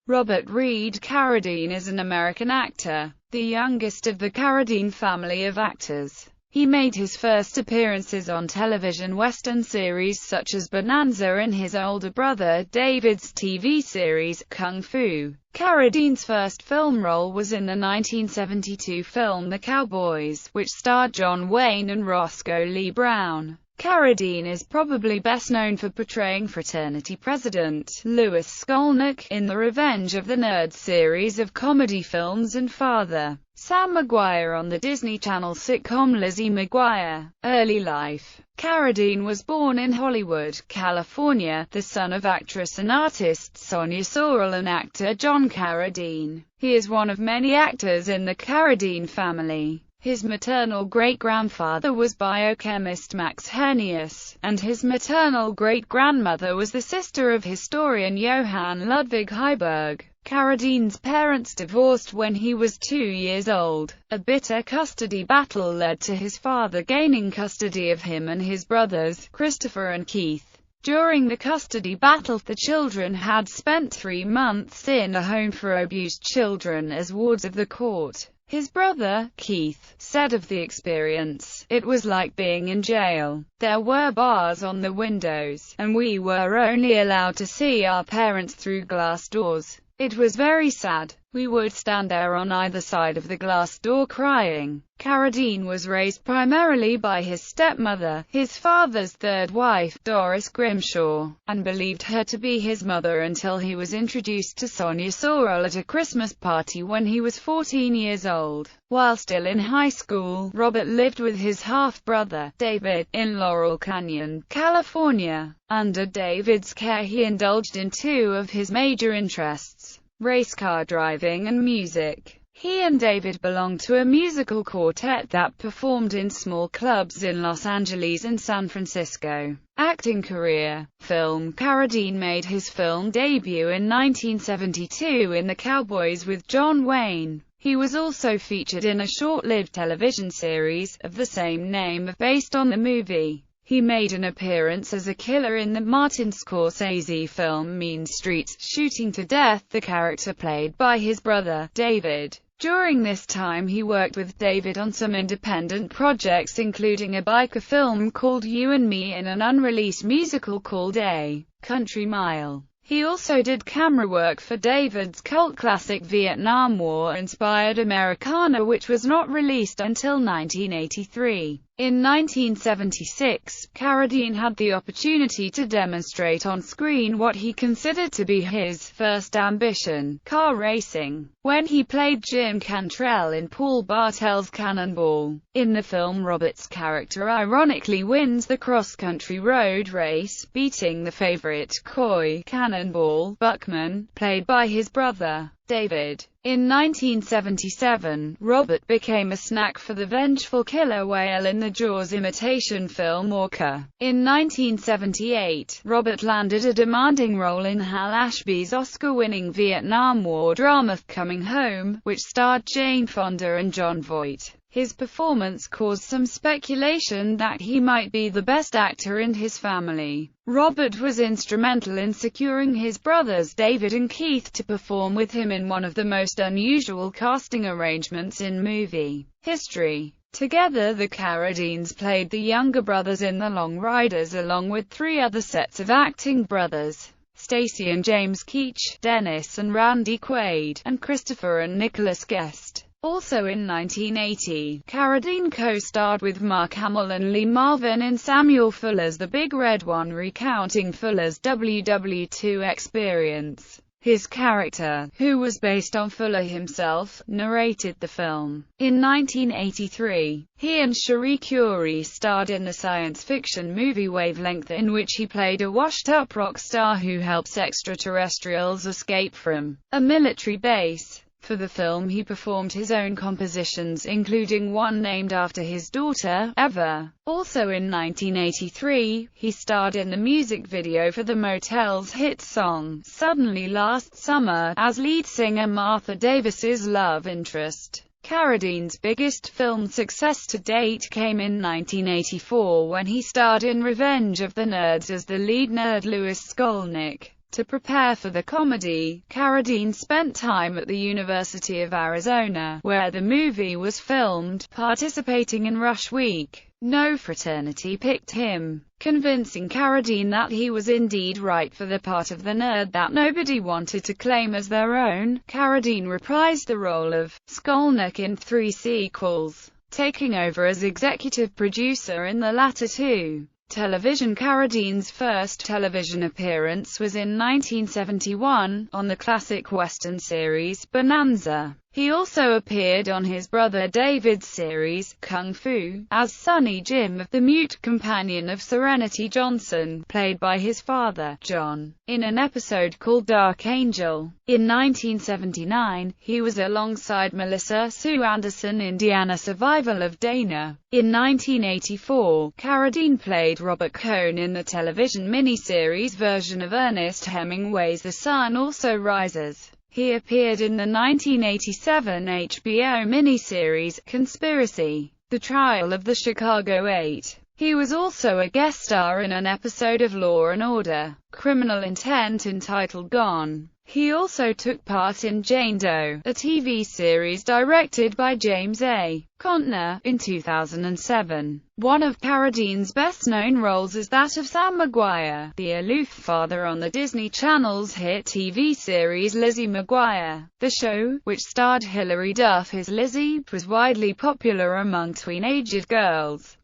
Robert Reed Carradine is an American actor, the youngest of the Carradine family of actors. He made his first appearances on television Western series such as Bonanza and his older brother David's TV series, Kung Fu. Carradine's first film role was in the 1972 film The Cowboys, which starred John Wayne and Roscoe Lee Brown. Carradine is probably best known for portraying fraternity president Louis Skolnick in the Revenge of the Nerds series of comedy films and father Sam Mcguire on the Disney Channel sitcom Lizzie Mcguire. Early life. Carradine was born in Hollywood, California, the son of actress and artist Sonia Sorrell and actor John Carradine. He is one of many actors in the Carradine family. His maternal great-grandfather was biochemist Max Hernius, and his maternal great-grandmother was the sister of historian Johann Ludwig Heiberg. Carradine's parents divorced when he was 2 years old. A bitter custody battle led to his father gaining custody of him and his brothers, Christopher and Keith. During the custody battle, the children had spent 3 months in a home for abused children as wards of the court. His brother, Keith, said of the experience, "It was like being in jail. There were bars on the windows, and we were only allowed to see our parents through glass doors. It was very sad. We would stand there on either side of the glass door crying." Carradine was raised primarily by his stepmother, his father's third wife, Doris Grimshaw, and believed her to be his mother until he was introduced to Sonia Sorrell at a Christmas party when he was 14 years old. While still in high school, Robert lived with his half-brother, David, in Laurel Canyon, California. Under David's care he indulged in 2 of his major interests: race car driving and music. He and David belonged to a musical quartet that performed in small clubs in Los Angeles and San Francisco. Acting career. Film. Carradine made his film debut in 1972 in The Cowboys with John Wayne. He was also featured in a short-lived television series of the same name based on the movie. He made an appearance as a killer in the Martin Scorsese film Mean Streets, shooting to death the character played by his brother, David. During this time he worked with David on some independent projects including a biker film called You and Me and an unreleased musical called A Country Mile. He also did camera work for David's cult classic Vietnam War-inspired Americana, which was not released until 1983. In 1976, Carradine had the opportunity to demonstrate on screen what he considered to be his first ambition, car racing, when he played Jim Cantrell in Paul Bartel's Cannonball. In the film, Robert's character ironically wins the cross-country road race, beating the favorite coy Cannonball Buckman, played by his brother, David. In 1977, Robert became a snack for the vengeful killer whale in the Jaws imitation film Orca. In 1978, Robert landed a demanding role in Hal Ashby's Oscar-winning Vietnam War drama Coming Home, which starred Jane Fonda and Jon Voight. His performance caused some speculation that he might be the best actor in his family. Robert was instrumental in securing his brothers David and Keith to perform with him in one of the most unusual casting arrangements in movie history. Together, the Carradines played the younger brothers in The Long Riders along with 3 other sets of acting brothers: Stacy and James Keach, Dennis and Randy Quaid, and Christopher and Nicholas Guest. Also in 1980, Carradine co-starred with Mark Hamill and Lee Marvin in Samuel Fuller's The Big Red One, recounting Fuller's WW2 experience. His character, who was based on Fuller himself, narrated the film. In 1983, he and Cherie Currie starred in the science fiction movie Wavelength, in which he played a washed-up rock star who helps extraterrestrials escape from a military base. For the film he performed his own compositions, including one named after his daughter, Eva. Also in 1983, he starred in the music video for the Motel's hit song, Suddenly Last Summer, as lead singer Martha Davis's love interest. Carradine's biggest film success to date came in 1984 when he starred in Revenge of the Nerds as the lead nerd Louis Skolnick. To prepare for the comedy, Carradine spent time at the University of Arizona, where the movie was filmed, participating in Rush Week. No fraternity picked him, convincing Carradine that he was indeed right for the part of the nerd that nobody wanted to claim as their own. Carradine reprised the role of Skolnick in 3 sequels, taking over as executive producer in the latter 2. Television. Carradine's first television appearance was in 1971, on the classic Western series, Bonanza. He also appeared on his brother David's series, Kung Fu, as Sonny Jim, the mute companion of Serenity Johnson, played by his father, John, in an episode called Dark Angel. In 1979, he was alongside Melissa Sue Anderson in Indiana Survival of Dana. In 1984, Carradine played Robert Cohn in the television miniseries version of Ernest Hemingway's The Sun Also Rises. He appeared in the 1987 HBO miniseries, Conspiracy: The Trial of the Chicago 8. He was also a guest star in an episode of Law & Order: Criminal Intent entitled Gone. He also took part in Jane Doe, a TV series directed by James A. Contner, in 2007. One of Carradine's best-known roles is that of Sam Mcguire, the aloof father on the Disney Channel's hit TV series Lizzie Mcguire. The show, which starred Hilary Duff as Lizzie, was widely popular among tween-aged girls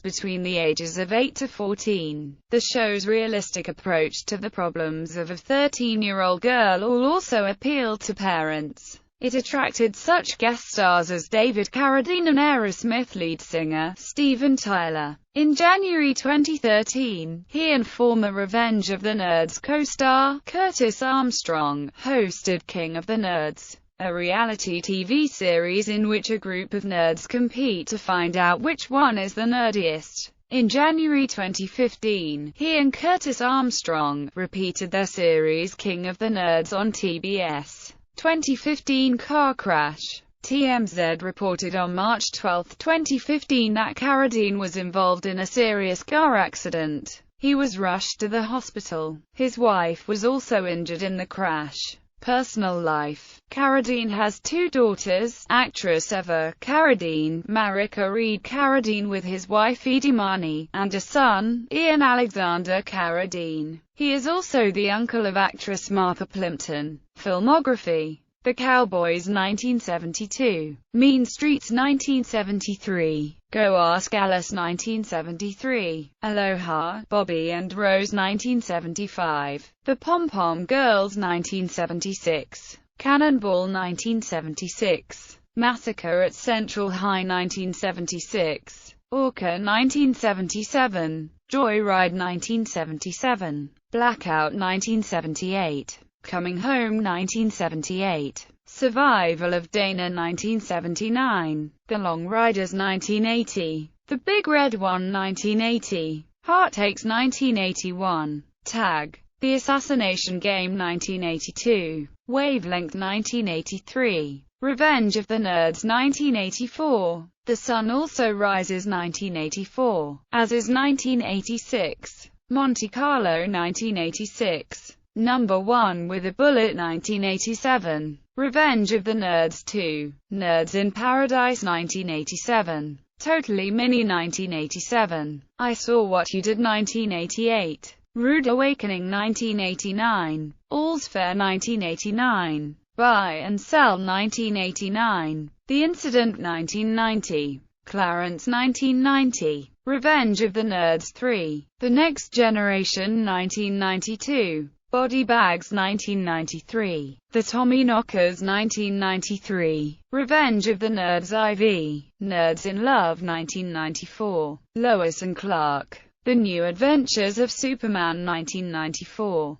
between the ages of 8 to 14. The show's realistic approach to the problems of a 13-year-old girl also appealed to parents. It attracted such guest stars as David Carradine and Aerosmith lead singer Steven Tyler. In January 2013, he and former Revenge of the Nerds co-star Curtis Armstrong hosted King of the Nerds, a reality TV series in which a group of nerds compete to find out which one is the nerdiest. In January 2015, he and Curtis Armstrong repeated their series King of the Nerds on TBS. 2015 car crash. TMZ reported on March 12, 2015 that Carradine was involved in a serious car accident. He was rushed to the hospital. His wife was also injured in the crash. Personal life. Carradine has 2 daughters, actress Eva Carradine, Marika Reed Carradine with his wife Edimani, and a son, Ian Alexander Carradine. He is also the uncle of actress Martha Plimpton. Filmography. The Cowboys 1972, Mean Streets 1973, Go Ask Alice 1973, Aloha, Bobby and Rose 1975, The Pom Pom Girls 1976, Cannonball 1976, Massacre at Central High 1976, Orca 1977, Joyride 1977, Blackout 1978, Coming Home 1978, Survival of Dana 1979, The Long Riders 1980, The Big Red One 1980, Heart Takes 1981, Tag, The Assassination Game 1982, Wavelength 1983, Revenge of the Nerds 1984, The Sun Also Rises 1984, As Is 1986, Monte Carlo 1986, Number 1 with a Bullet 1987, Revenge of the Nerds 2, Nerds in Paradise 1987, Totally Mini 1987, I Saw What You Did 1988, Rude Awakening 1989, All's Fair 1989, Buy and Sell 1989, The Incident 1990, Clarence 1990, Revenge of the Nerds 3, The Next Generation 1992, Body Bags 1993, The Tommyknockers 1993, Revenge of the Nerds IV, Nerds in Love 1994, Lois and Clark, The New Adventures of Superman 1994,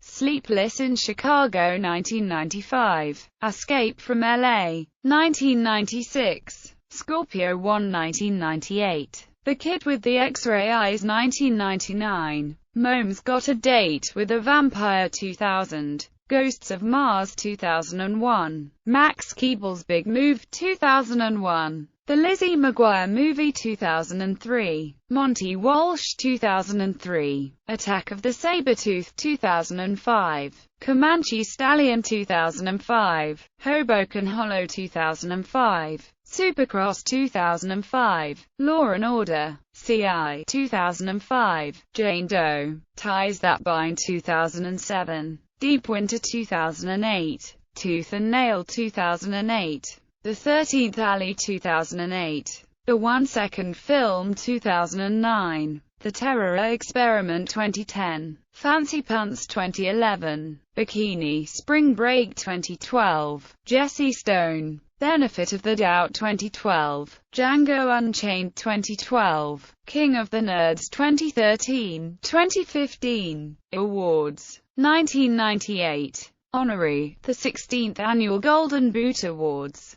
Sleepless in Chicago 1995, Escape from LA 1996, Scorpio 1 1998, The Kid with the X-Ray Eyes 1999, Mom's Got a Date with a Vampire 2000, Ghosts of Mars 2001, Max Keeble's Big Move 2001, The Lizzie Mcguire Movie 2003, Monty Walsh 2003, Attack of the Sabertooth 2005, Comanche Stallion 2005, Hoboken Hollow 2005, Supercross 2005, Law and Order, CI 2005, Jane Doe, Ties That Bind 2007, Deep Winter 2008, Tooth and Nail 2008, The 13th Alley 2008, The 1 Second Film 2009, The Terror Experiment 2010, Fancy Pants 2011, Bikini Spring Break 2012, Jesse Stone, Benefit of the Doubt 2012, Django Unchained 2012, King of the Nerds 2013, 2015, Awards, 1998, Honorary, the 16th Annual Golden Boot Awards.